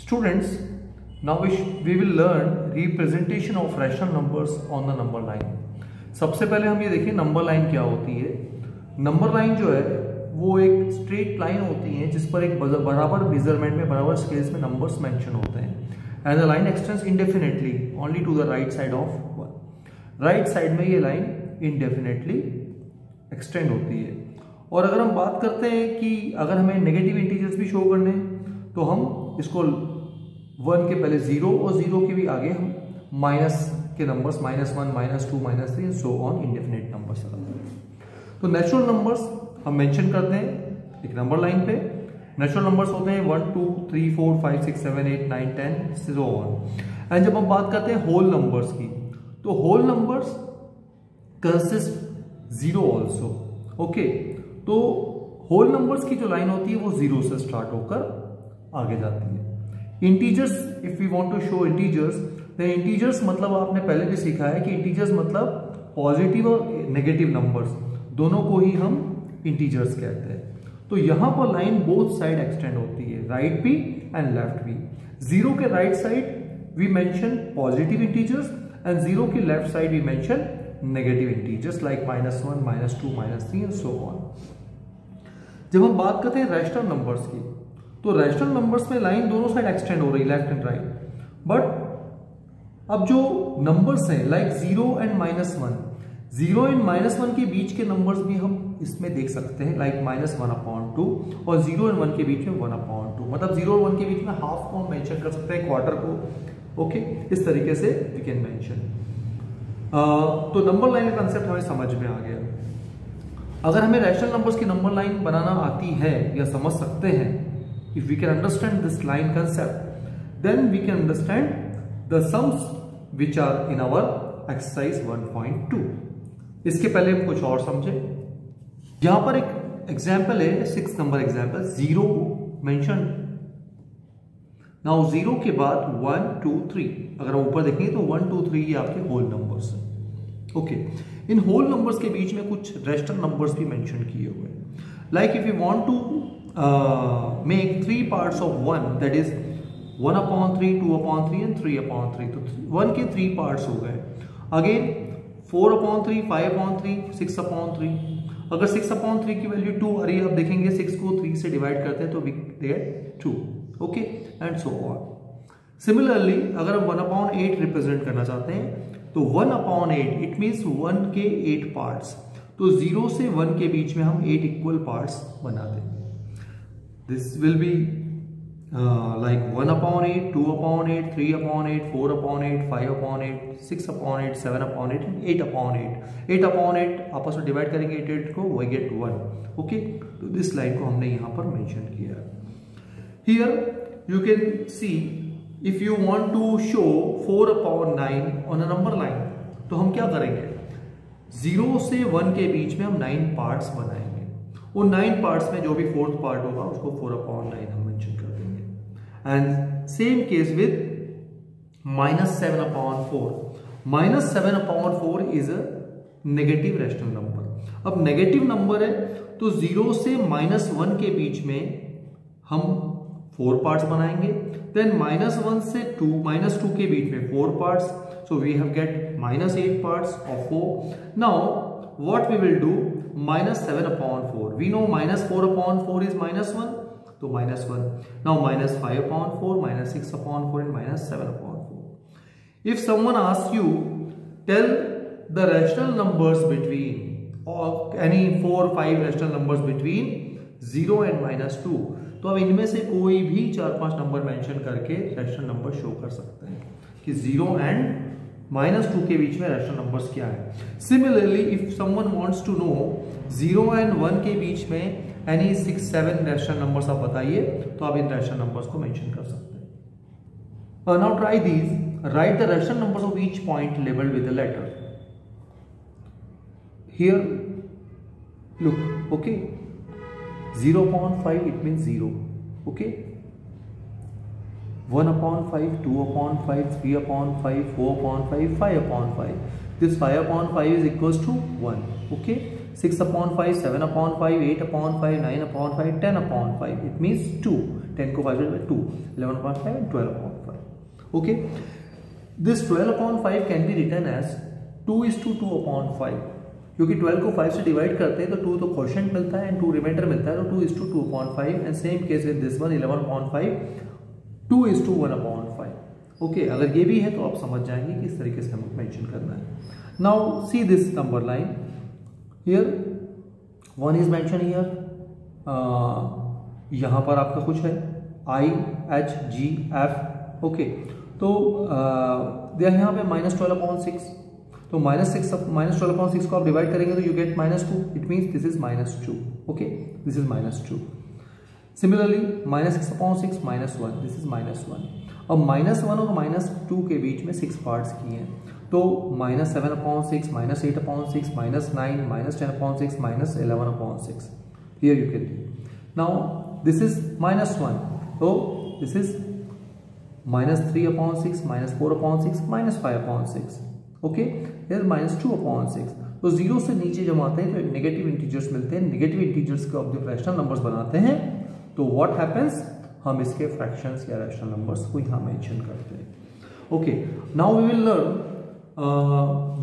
Students, now we will learn representation of rational numbers on the number line. सबसे पहले हम ये देखें नंबर लाइन क्या होती है. नंबर लाइन जो है वो एक स्ट्रेट लाइन होती है जिस पर एक बराबर मेजरमेंट में बराबर स्केल्स में नंबर्स मेंशन होते हैं. And the line extends indefinitely only to the right side of one. Right side में ये लाइन इंडेफिनेटली एक्सटेंड होती है. और अगर हम बात करते हैं कि अगर हमें नेगेटिव इंटीजर्स भी शो करने हैं तो हम इसको 1 के पहले 0 और 0 के भी आगे हम माइनस के numbers -1, -2, -3 and so on indefinite numbers लगाते हैं. तो नेचुरल नंबर्स हम मेंशन करते हैं एक नंबर लाइन पे. नेचुरल नंबर्स होते हैं 1, 2, 3, 4, 5, 6, 7, 8, 9, 10 सो ऑन. एंड जब हम बात करते हैं होल नंबर्स की तो whole numbers consist 0 also. Okay, तो होल नंबर्स की जो लाइन होती है वो 0 से स्टार्ट होकर आगे जाती है. Integers, if we want to show integers, then integers मतलब आपने पहले भी सीखा है कि इंटीजर्स मतलब पॉजिटिव और नेगेटिव नंबर्स दोनों को ही हम इंटीजर्स कहते हैं. तो यहां पर लाइन बोथ साइड एक्सटेंड होती है, राइट भी एंड लेफ्ट भी. 0 के right side we mention positive integers and 0 के left side we mention negative integers like -1, -2, -3 and so on. जब हम बात करते हैं रैशनल नंबर्स की तो रैशनल नंबर्स में लाइन दोनों साइड एक्सटेंड हो रही है, लेफ्ट एंड राइट. बट अब जो नंबर्स हैं लाइक 0 एंड -1, 0 एंड -1 के बीच के नंबर्स भी हम इसमें देख सकते हैं लाइक -1/2 और 0 एंड 1 के बीच में 1/2. मतलब 0 और 1 के बीच में हाफ को हम मेंशन कर सकते हैं, क्वार्टर को. ओके, इस तरीके से वी कैन मेंशन. तो नंबर लाइन का कंसेप्ट हमें समझ में आ गया. अगर हमें रैशनल नंबर्स की नंबर लाइन बनाना आती है या समझ सकते हैं, if we can understand this line concept, then we can understand the sums which are in our exercise 1.2. इसके पहले हम कुछ और समझे. यहां पर एक एग्जाम्पल है, 6 नंबर एग्जाम्पल. 0 मेंशन. नाउ 0 के बाद 1, 2, 3. अगर हम ऊपर देखेंगे तो 1, 2, 3 ये आपके होल नंबर्स हैं. ओके, इन होल नंबर्स के बीच में कुछ रैशनल नंबर्स भी मेंशन किए हुए हैं. Like if you want to make 3 parts of 1, that is 1/3, 2/3 and 3/3. तो 1 के 3 parts हो गए. अगेन 4/3, 5/3, 6/3. अगर 6/3 की वैल्यू 2 आ रही है, आप देखेंगे 6 को 3 से डिवाइड करते हैं तो we get 2. Okay, and so on. Similarly अगर हम 1/8 रिप्रेजेंट करना चाहते हैं तो 1/8 इट मीन्स 1 के 8 पार्ट्स. तो 0 से 1 के बीच में हम 8 इक्वल पार्ट्स बना देंगे. This will be like 1/8, 2/8, 3/8, 4/8, 5/8, 6/8, 7/8 and 8/8. 8/8 आपस में डिवाइड करेंगे 8 को, we get 1. ओके, तो इस लाइन को हमने यहाँ पर मेंशन किया. Here you can see if you want to show 4/9 on a number line, तो हम क्या करेंगे, 0 से 1 के बीच में हम 9 पार्ट्स बनाएंगे. वो 9 पार्ट्स में जो भी 4th पार्ट होगा उसको 4/9 हम मेंशन कर देंगे. And same case with -7/4. -7/4 is a negative rational number. अब नेगेटिव नंबर है तो 0 से -1 के बीच में हम 4 पार्ट्स बनाएंगे. देन -1 से -2 के बीच में 4 parts. So we have get -8 parts of 4. Now what we will do, -7/4. We know -4/4 is -1, so -1. Now -5/4, -6/4 and -7/4. If someone asks you, tell the rational numbers between or any 4 or 5 rational numbers between 0 and -2, तो अब इनमें से कोई भी 4-5 number mention करके rational number show कर सकते हैं कि 0 एंड -2 के बीच में रैशनल नंबर्स क्या है. Similarly if someone wants to know 0 and 1 के बीच में एनी 6-7 रैशनल नंबर्स आप बताइए, तो आप इन रैशनल नंबर्स को मेंशन कर सकते हैं. Now try these. Right the rational numbers of each point labelled with the letter. Here look. Okay, 0/5 it means 0. Okay, 1/5, 2/5, 3/5, 4/5, 5/5. This 5/5 is equals to 1. Okay, 6/5, 7/5, 8/5, 9/5, 10/5. It means 2. 10 को 5 से 2, 11/5 and 12/5. Okay, this 12/5 can be written as 2:2/5, क्योंकि 12 को 5 से divide करते हैं तो 2 तो quotient मिलता है एंड 2 रिमाइंडर मिलता है, तो 2:2/5 and same case with this one 11/5 2:1/5. Okay, अगर ये भी है तो आप समझ जाएंगे कि इस तरीके से हमें मेंशन करना है. Now see this number line here, 1 is mention here. यहाँ पर आपका कुछ है I, H, G, F. Okay, तो यहाँ पे -12/6, तो -12/6 को आप डिवाइड करेंगे तो you get -2. It means this is -2. Okay, this is -2. Similarly -6/6 -1, this is -1. अब -1 और -2 के बीच में 6 पार्ट्स किए हैं, तो -7/6 -8/6 -9 -10/6 -11/6. Here you can now this is -1, तो दिस इज -3/6 -4/6 -5/6. Okay, here -2/6. तो 0 से नीचे जब आते हैं तो नेगेटिव इंटीजर्स मिलते हैं. नेगेटिव इंटीजर्स को आप जब रैशनल नंबर्स बनाते हैं तो व्हाट हैपेंस, हम इसके फ्रैक्शंस या रैशनल नंबर्स को यहाँ मेंशन करते हैं. Okay, now we will learn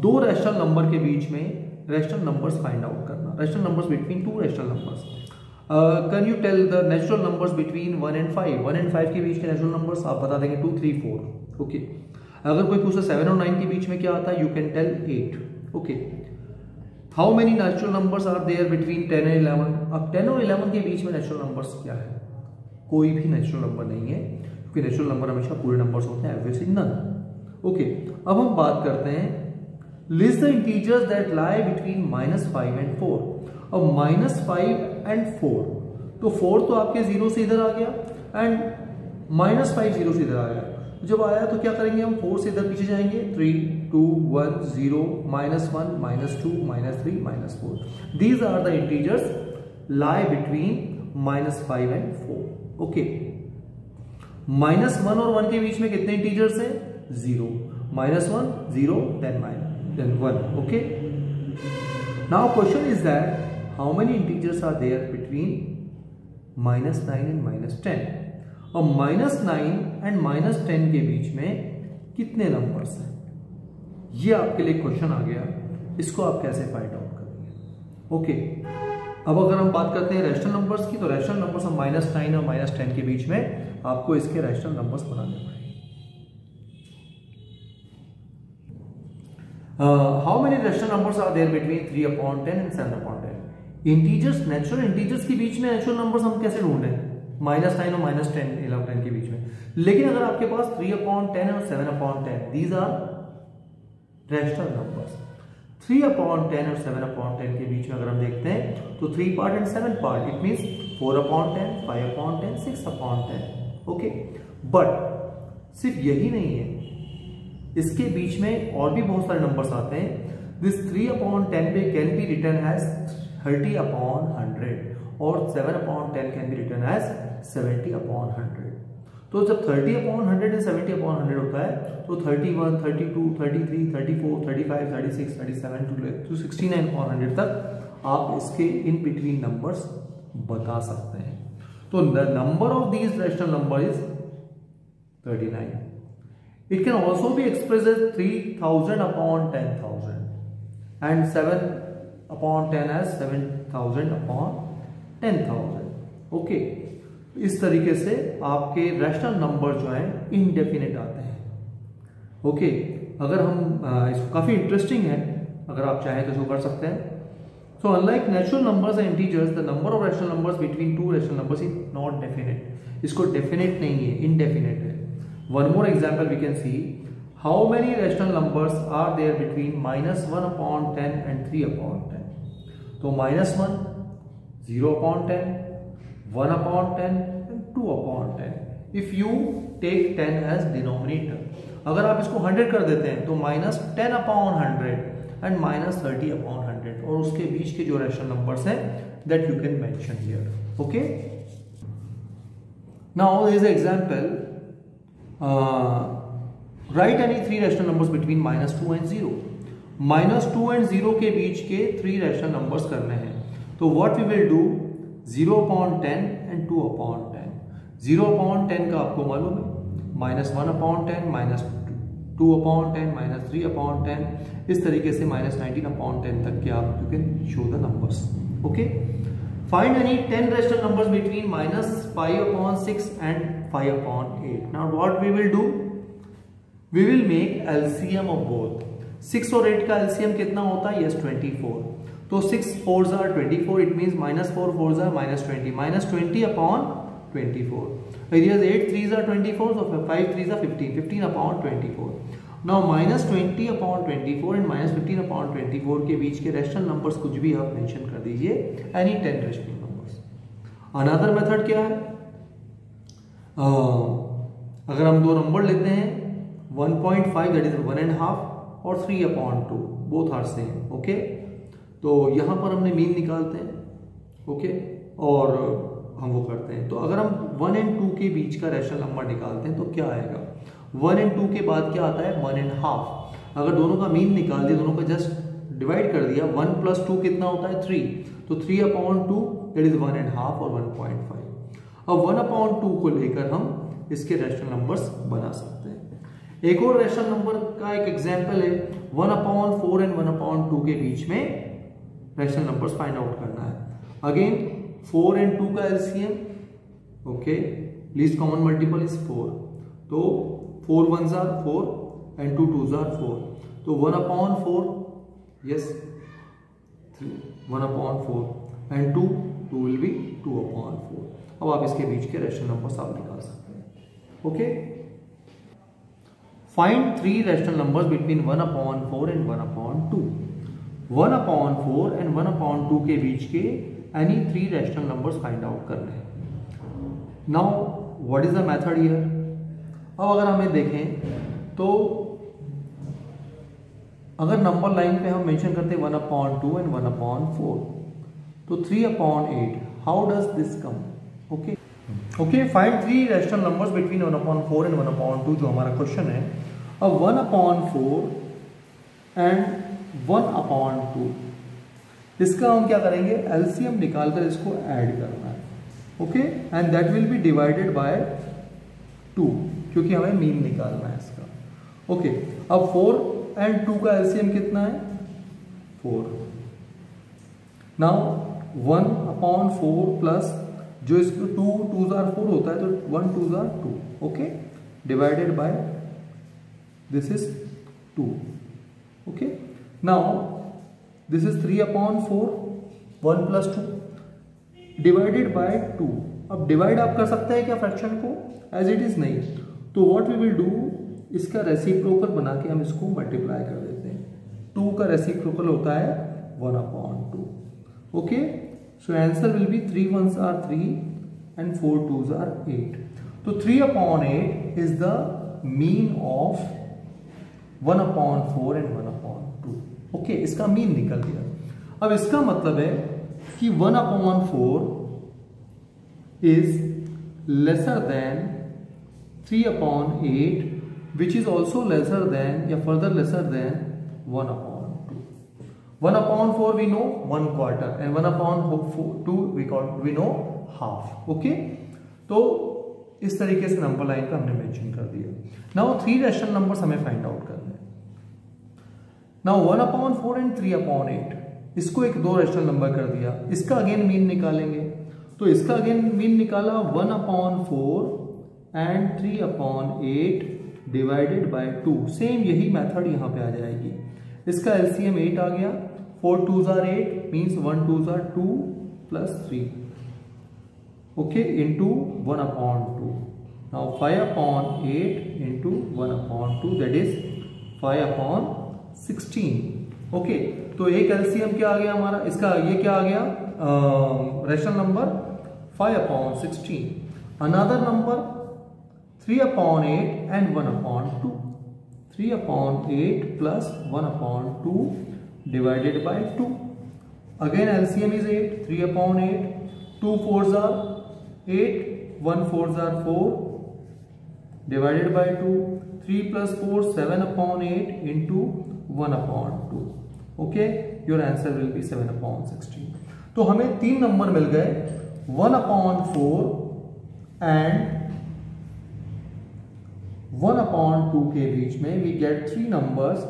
दो रैशनल नंबर के बीच में रैशनल नंबर्स फाइंड आउट करना. Rational numbers between two rational numbers. Can you tell the natural numbers between 1 and 5? 1 and 5 के बीच के नेचुरल नंबर्स आप बता देंगे 2, 3, 4. ओके, अगर कोई पूछे 7 और 9 के बीच में क्या आता है, you can tell 8. Okay, how many natural numbers are there between 10 and 11? अब 10 और 11 के बीच में नेचुरल नंबर्स क्या है? कोई भी नेचुरल नंबर नहीं है, क्योंकि नेचुरल नंबर हमेशा पूरे नंबर्स होते हैं, एवरेज नन. ओके, अब हम बात करते हैं list the integers that lie between -5 and 4. अब -5 and 4, तो 4 तो आपके 0 से इधर आ गया एंड -5 0 से इधर आ गया. जब आया तो क्या करेंगे हम, 4 से इधर पीछे जाएंगे, 3, 2, 1, 0, -1, -2, -3, -4. These are the integers lie between -5 and 4. Okay, -1 और 1 के बीच में कितने इंटीजर्स हैं? 0, -1, 0, then 1. Okay, now question is that how many integers are there between -9 and -10? और -9 and -10 के बीच में कितने नंबर्स हैं? ये आपके लिए क्वेश्चन आ गया, इसको आप कैसे फाइंड आउट करेंगे? ओके, अब अगर हम बात करते हैं रैशनल नंबर्स की, तो रैशनल नंबर्स हम -9 और -10 के बीच में आपको इसके रैशनल नंबर्स बनाने पड़ेंगे. How many rational numbers are there between 3/10 and 7/10? Integers, natural integers के बीच में नेचुरल नंबर्स हम कैसे ढूंढें? -9 और -10, 11 के बीच में. लेकिन अगर आपके पास 3/10 और 7/10, दीज आर रैशनल नंबर्स. 3/10 और 7/10 के बीच में अगर हम देखते हैं तो 3 part and 7 part, it means 4/10, 5/10, 6/10. Okay, but सिर्फ यही नहीं है, इसके बीच में और भी बहुत सारे नंबर्स आते हैं. दिस 3/10 पे कैन बी रिटन एज 30/100 और 7/10 कैन बी रिटन एज 70/100. तो जब 30/100 एंड 70/100 होता है तो 31, 32, 33, 34, 35, 36, 37 to 69/100 तक आप इसके इन बिटवीन नंबर्स बता सकते हैं. तो the number of these rational number is 39. It can also be expressed as 3000/10,000 and 7/10 as 7000/10,000. Okay, इस तरीके से आपके रैशनल नंबर जो है इनडेफिनेट आते हैं. ओके, अगर हम इसको काफी इंटरेस्टिंग है, अगर आप चाहें तो इसको कर सकते हैं. So unlike natural numbers and integers, the number of rational numbers between two rational numbers is not definite. इसको डेफिनेट नहीं है, इनडेफिनेट है. One more example we can see. How many rational numbers are there between -1/10 and 3/10? So -1, 0/10, 1/10 and 2/10. If you take 10 as denominator, अगर आप इसको 100 कर देते हैं तो -10/100 and -30/100, और उसके बीच के जो रैशनल नंबर्स हैं that you can mention here. Okay. Now there is an example. Write any three rational numbers between -2 and 0. -2 and 0 के बीच के 3 रैशनल नंबर्स करने हैं. तो what we will do, 0/10 and 2/10. 0/10 का आपको मालूम है, -1/10, -2/10, -3/10, इस तरीके से -19/10 तक के आप you can show the numbers. Okay, find any 10 rational numbers between -5/6 and 5/8. Now what we will do? We will make LCM of both. 6 और 8 का LCM कितना होता है? Yes, 24. तो 6 4s are 24. It means -4 4s are -20. -20/24. Whereas 8 3s are 24. So 5 3s are 15. 15/24. Now -20/24 and -15/24 के बीच के rational numbers कुछ भी आप मेंशन कर दीजिए. Any 10 rational numbers. Another method क्या है? अगर हम दो नंबर लेते हैं 1.5 दैट इज 1.5 और 3/2 बोथ आर सेम. ओके, तो यहां पर हमने मीन निकालते हैं. ओके, और हम वो करते हैं. तो अगर हम 1 और 2 के बीच का रेशनल नंबर निकालते हैं तो क्या आएगा? 1 और 2 के बाद क्या आता है? 1.5. अगर दोनों का मीन निकाल दिया, दोनों का जस्ट डिवाइड कर दिया, 1 + 2 कितना होता है? 3. तो 3/2 दैट इज 1.5 और 1.5. अब 1/2 को लेकर हम इसके रेशनल नंबर्स बना सकते हैं. एक और रेशनल नंबर का एक एग्जांपल है 1/4 एंड 1/2 के बीच में रेशनल नंबर्स फाइंड आउट करना है. अगेन 4 और 2 का LCM. Okay, least common multiple is 4. तो 4 1s are 4 and 2 2s are 4. तो 1/4 yes 1/4 and 2 will be 2/4. अब आप इसके बीच के रेशनल नंबर्स आप निकाल सकते हैं. Okay, find 3 rational numbers between 1/4 and 1/2. 1/4 and 1/2 के बीच के any 3 rational numbers find out करने हैं. Now what is the method here? अब अगर हमें देखें तो अगर नंबर लाइन पे हम मेंशन करते हैं 1/2 एंड 1/4, तो 3/8. How does this come? Okay, find 3 rational numbers between 1/4 and 1/2 जो हमारा क्वेश्चन है. अब 1/4 एंड 1/2 इसका हम क्या करेंगे? एलसीएम निकालकर इसको ऐड करना है. Okay, and that will be divided by 2 क्योंकि हमें मीन निकालना है इसका. ओके, अब 4 एंड 2 का एलसीएम कितना है? 4. नाउ 1/4 प्लस जो इसको 2 2s are 4 होता है तो 1 2s are 2. Okay, divided by this is 2. Okay, now this is 3/4 1 + 2 divided by 2. अब डिवाइड आप कर सकते हैं क्या फ्रैक्शन को? एज इट इज नहीं. तो व्हाट वी विल डू, इसका रेसिप्रोकल बना के हम इसको मल्टीप्लाई कर देते हैं. 2 का रेसिप्रोकल होता है 1/2. Okay, so answer will be 3 1s are 3 and 4 2s are 8. तो 3/8 is the mean of 1/4 and 1/2. Okay, इसका मीन निकल गया. अब इसका मतलब है कि 1/4 is lesser than 3/8 which is also lesser than या further lesser than 1/2. 1/4 we know 1/4 and 1/2 we know half. Okay, तो इस तरीके से नंबर लाइन का हमने मेंशन कर दिया. नाउ 3 रेशनल नंबर्स हमें फाइंड आउट करने हैं. नाउ 1/4 एंड 3/8 इसको एक 2 रेशनल नंबर कर दिया. इसका अगेन मीन निकालेंगे. तो इसका अगेन मीन निकाला 1/4 एंड 3/8 डिवाइडेड बाय 2. सेम यही मेथड यहां पे आ जाएगी. इसका एलसीएम 8 आ गया. 4 2s are 8 means 1 2s are 2 plus 3. Okay, into 1/2. Now 5/8 into 1/2 that is 5/16. Okay, तो एक एलसीएम क्या आ गया हमारा? इसका ये क्या आ गया? Rational number 5/16. Another number 3/8 and 1/2. 3/8 plus 1/2 divided by 2. Again LCM is 8. 3/8. 2 4s are 8. 1 4s are 4 divided by 2. 3 plus 4 7/8 into 1/2. Okay, your answer will be 7/16. तो हमें 3 नंबर मिल गए 1/4, एंड 1/2 के बीच में we get 3 numbers.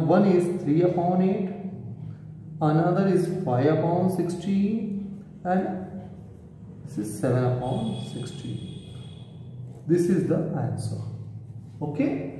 One is 3/8, another is 5/16, and this is 7/16. This is the answer. Okay.